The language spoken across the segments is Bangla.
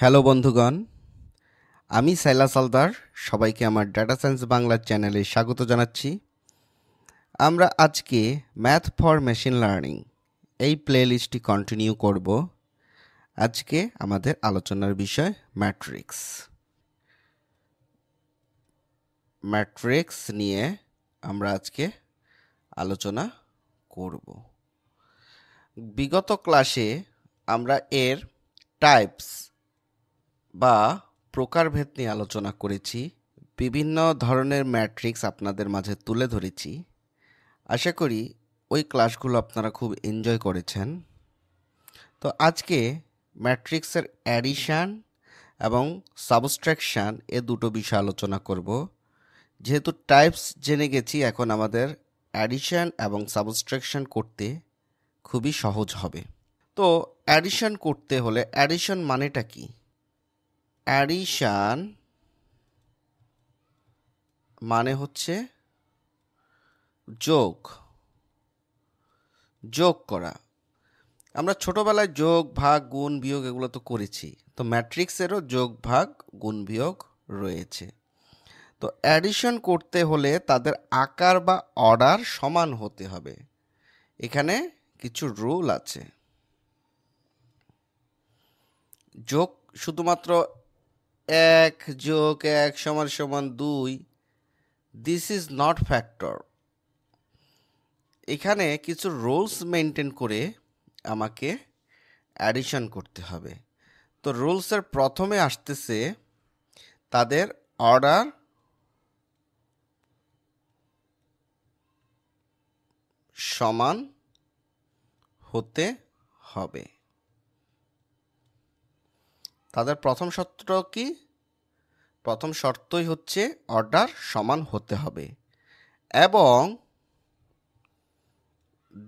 হ্যালো বন্ধুগণ, আমি সাইলাস আলদার। সবাইকে আমার ডাটা সায়েন্স বাংলা চ্যানেলে স্বাগত জানাচ্ছি। আমরা আজকে ম্যাথ ফর মেশিন লার্নিং এই প্লেলিস্টটি কন্টিনিউ করব। আজকে আমাদের আলোচনার বিষয় ম্যাট্রিক্স। ম্যাট্রিক্স নিয়ে আমরা আজকে আলোচনা করব। বিগত ক্লাসে আমরা এর টাইপস বা প্রকারভেদ নিয়ে আলোচনা করেছি। বিভিন্ন ধরনের ম্যাট্রিক্স আপনাদের মাঝে তুলে ধরেছি। আশা করি ওই ক্লাসগুলো আপনারা খুব এনজয় করেছেন। তো আজকে ম্যাট্রিক্সের অ্যাডিশান এবং সাবস্ট্রাকশান এ দুটো বিষয় আলোচনা করব। যেহেতু টাইপস জেনে গেছি, এখন আমাদের অ্যাডিশান এবং সাবস্ট্রাকশান করতে খুবই সহজ হবে। তো অ্যাডিশান করতে হলে অ্যাডিশন মানেটা কি? অ্যাডিশান মানে হচ্ছে যোগ করা। আমরা ছোটবেলায় যোগ ভাগ গুণ বিয়োগ এগুলো তো করেছি। তো ম্যাট্রিক্সেরও যোগ ভাগ গুণ বিয়োগ রয়েছে। তো অ্যাডিশন করতে হলে তাদের আকার বা অর্ডার সমান হতে হবে। এখানে কিছু রুল আছে। যোগ শুধুমাত্র 1+1=2, দিস ইজ নট ফ্যাক্টর। এখানে কিছু রুলস মেনটেন করে আমাকে অ্যাডিশন করতে হবে। তো রুলসের প্রথমে আসতেছে তাদের অর্ডার সমান হতে হবে। তাদের প্রথম শর্ত কি? প্রথম শর্তই হচ্ছে অর্ডার সমান হতে হবে, এবং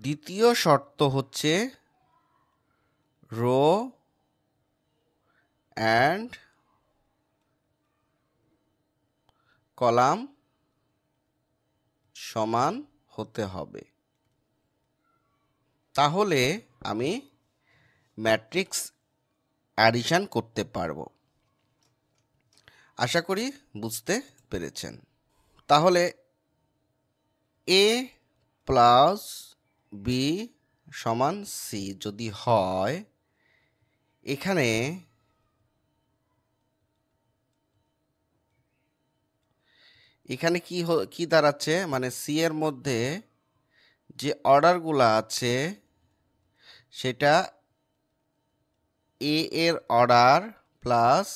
দ্বিতীয় শর্ত হচ্ছে রো অ্যান্ড কলাম সমান হতে হবে। তাহলে আমি ম্যাট্রিক্স অ্যাডিশন করতে পারবো। আশা করি বুঝতে পেরেছেন। তাহলে এ প্লাস বি সমান সি যদি হয়, এখানে কি দাঁড়াচ্ছে, মানে সি এর মধ্যে যে অর্ডারগুলো আছে সেটা এ এর অর্ডার প্লাস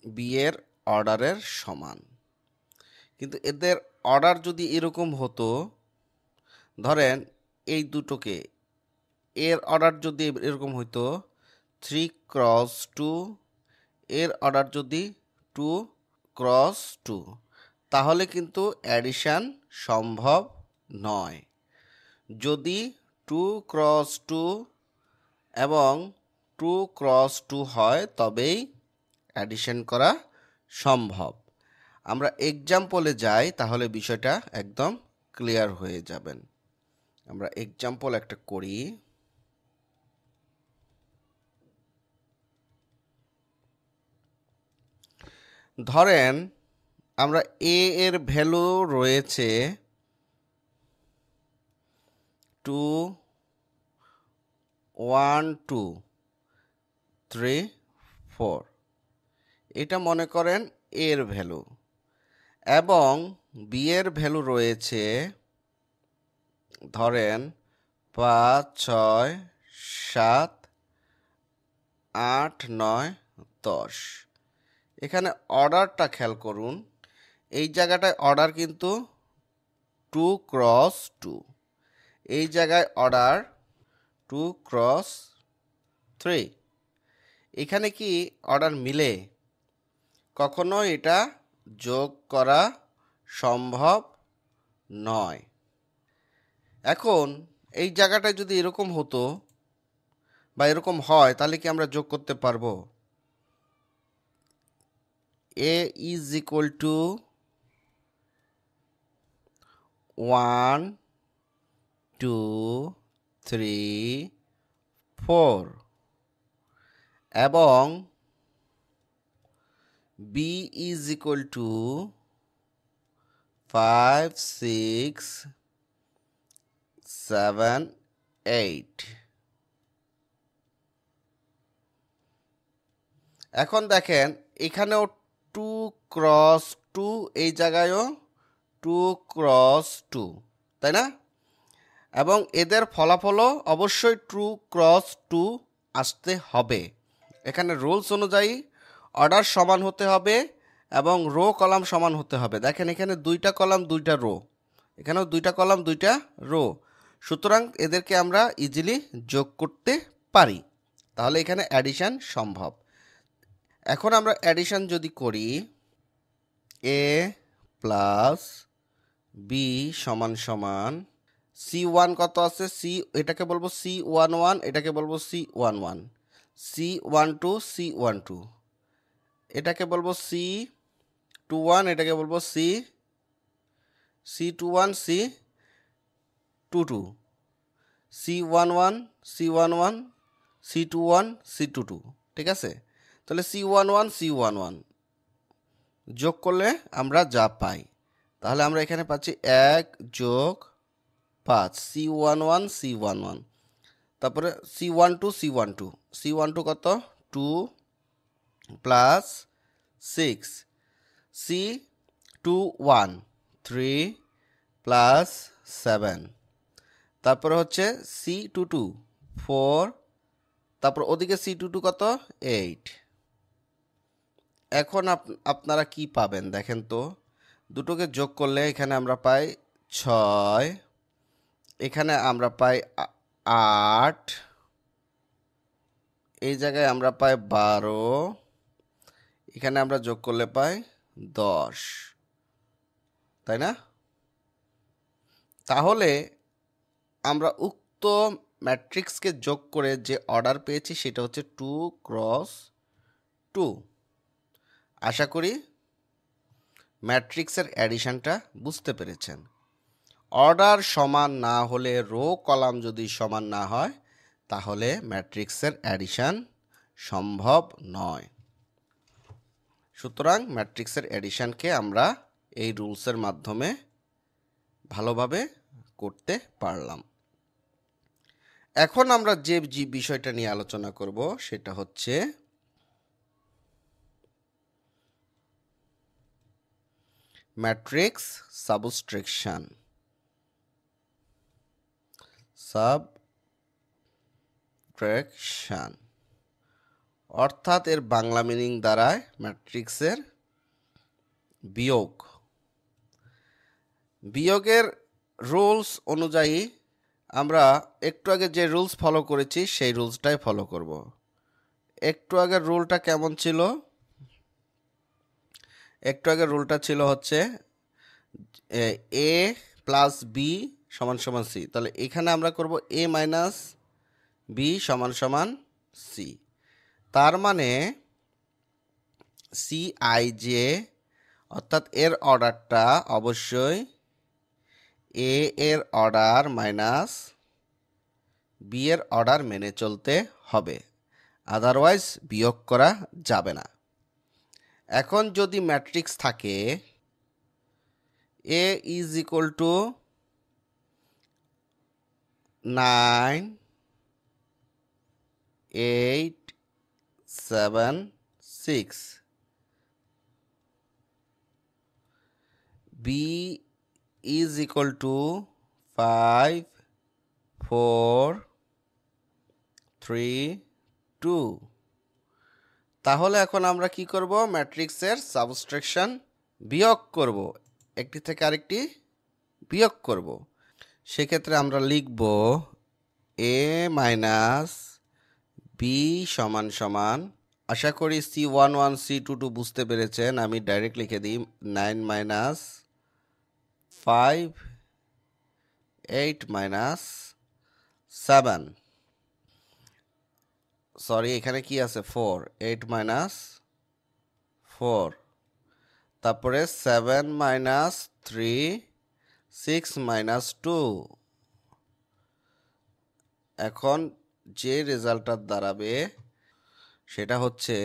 বি এর অর্ডারের সমান। কিন্তু এদের অর্ডার যদি এরকম হতো, ধরেন এই দুটোকে এর অর্ডার যদি এরকম হইতো 3x2, এর অর্ডার যদি 2x2, তাহলে কিন্তু অ্যাডিশান সম্ভব নয়। যদি 2x2 এবং 2x2 হয় তবেই অ্যাডিশন করা সম্ভব। আমরা এক্সাম্পলে যাই, তাহলে বিষয়টা একদম ক্লিয়ার হয়ে যাবেন। আমরা এক্সাম্পল একটা করি। ধরেন আমরা এ এর ভ্যালু রয়েছে 2, 1, 2, 3, 4, এটা মনে করেন এর ভ্যালু, এবং বি এর ভ্যালু রয়েছে ধরেন 5, 6, 7, 8, 9, 10। এখানে অর্ডারটা খেয়াল করুন। এই জায়গাটায় অর্ডার কিন্তু 2x2, এই জায়গায় অর্ডার 2x3। এখানে কি অর্ডার মিলে? কখনো এটা যোগ করা সম্ভব নয়। এখন এই জায়গাটায় যদি এরকম হতো বা এরকম হয়, তাহলে কি আমরা যোগ করতে পারবো? a is equal to 1, 2, 3, 4, এবং b is equal to 5 6 7 8। এখন দেখেন এখানেও 2 ক্রস 2, এই জায়গায়ও 2 ক্রস 2, তাই না? এবং এদের ফলাফলও অবশ্যই 2 ক্রস 2 আসতে হবে। এখানে রুলস অনুযায়ী অর্ডার সমান হতে হবে এবং রো কলাম সমান হতে হবে। দেখেন এখানে 2টা কলাম 2টা রো, এখানেও 2টা কলাম 2টা রো, সুতরাং এদেরকে আমরা ইজিলি যোগ করতে পারি, তাহলে এখানে অ্যাডিশন সম্ভব। এখন আমরা অ্যাডিশন যদি করি, a প্লাস বি সমান সমান C1 কত আছে, এটাকে বলবো C11, এটাকে বলবো C11, C12 C12, এটাকে বলবো C21, এটাকে বলবো C21 C22, C11 C11 C21 C22, ঠিক আছে? তাহলে C11 C11 যোগ করলে আমরা যা পাই, তাহলে আমরা এখানে পাচ্ছি 1 যোগ 5 C11 C11, তারপরে C12 C12, C12 কত 2 প্লাস 6, C21 3 প্লাস 7, তারপরে হচ্ছে C22 4, তারপর ওদিকে C22 কত 8। এখন আপনারা কি পাবেন দেখেন তো, দুটোকে যোগ করলে এখানে আমরা পাই 6, এখানে আমরা পাই 8, এই জায়গায় আমরা পাই 12, এখানে আমরা যোগ করলে পাই 10, তাই না? তাহলে আমরা উক্ত ম্যাট্রিক্সকে যোগ করে যে অর্ডার পেয়েছি সেটা হচ্ছে 2 ক্রস 2। আশা করি ম্যাট্রিক্সের অ্যাডিশনটা বুঝতে পেরেছেন। অর্ডার সমান না হলে, রো কলাম যদি সমান না হয়, তাহলে ম্যাট্রিক্সের অ্যাডিশন সম্ভব নয়। সুতরাং ম্যাট্রিক্সের অ্যাডিশনকে আমরা এই রুলসের মাধ্যমে ভালোভাবে করতে পারলাম। এখন আমরা যে বিষয়টা নিয়ে আলোচনা করব সেটা হচ্ছে ম্যাট্রিক্স সাবট্রাকশন। অর্থাৎ এর বাংলা মিনিং দাঁড়ায় ম্যাট্রিক্সের বিয়োগ। বিয়োগের রুলস অনুযায়ী আমরা একটু আগে যে রুলস ফলো করেছি সেই রুলসটাই ফলো করব। একটু আগের রুলটা কেমন ছিল? একটু আগের রুলটা ছিল হচ্ছে a প্লাস বি সমান সমান সি, তাহলে এখানে আমরা করব a মাইনাস বি সমান সমান সি। তার মানে সি আই জে, অর্থাৎ এর অর্ডারটা অবশ্যই এ এর অর্ডার মাইনাস বি এর অর্ডার মেনে চলতে হবে, আদারওয়াইজ বিয়োগ করা যাবে না। এখন যদি ম্যাট্রিক্স থাকে A is equal to 9 8 7 6, B is equal to 5 4 3 2, তাহলে এখন আমরা কি করব? ম্যাট্রিক্সের সাবট্রাকশন বিয়োগ করব, একটি থেকে আরেকটি বিয়োগ করব। সেক্ষেত্রে আমরা লিখব এ মাইনাস বি সমান সমান, আশা করি C11 C22 বুঝতে পেরেছেন, আমি ডাইরেক্ট লিখে দিই 9 মাইনাস 5 8 মাইনাস 7, সরি এখানে কি আছে 4, 8 মাইনাস 4, তারপরে 7 মাইনাস 3 6 মাইনাস 2। এখন যে রেজাল্টটা দাঁড়াবে সেটা হচ্ছে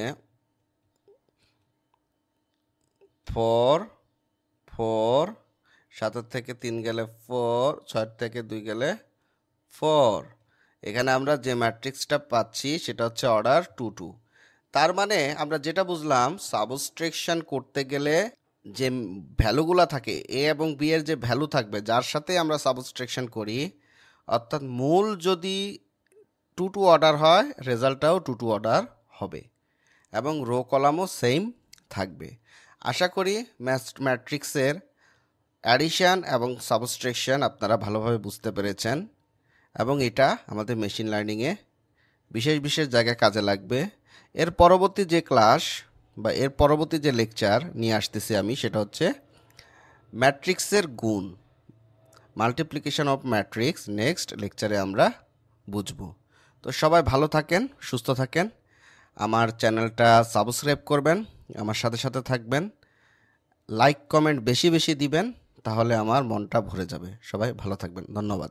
4 4 7 থেকে 3 গেলে 4, 6 থেকে 2 গেলে 4। এখানে আমরা যে ম্যাট্রিক্সটা পাচ্ছি সেটা হচ্ছে অর্ডার 2 2। তার মানে আমরা যেটা বুঝলাম, সাবস্ট্রাকশন করতে গেলে যে ভ্যালুগুলো থাকে এ এবং বি এর যে ভ্যালু থাকবে যার সাথে আমরা সাবস্ট্রাকশন করি, অর্থাৎ মূল যদি 2 2 অর্ডার হয় রেজাল্টটাও 2 2 অর্ডার হবে এবং রো কলামও সেম থাকবে। আশা করি ম্যাট্রিক্সের অ্যাডিশন এবং সাবস্ট্রাকশন আপনারা ভালোভাবে বুঝতে পেরেছেন এবং এটা আমাদের মেশিন লার্নিংয়ে বিশেষ বিশেষ জায়গায় কাজে লাগবে। এর পরবর্তী যে ক্লাস বা এর পরবর্তী যে লেকচার নিয়ে আসতেছি আমি, সেটা হচ্ছে ম্যাট্রিক্সের গুণ, মাল্টিপ্লিকেশন অফ ম্যাট্রিক্স। নেক্সট লেকচারে আমরা বুঝব। তো সবাই ভালো থাকেন, সুস্থ থাকেন, আমার চ্যানেলটা সাবস্ক্রাইব করবেন, আমার সাথে সাথে থাকবেন, লাইক কমেন্ট বেশি বেশি দিবেন, তাহলে আমার মনটা ভরে যাবে। সবাই ভালো থাকবেন, ধন্যবাদ।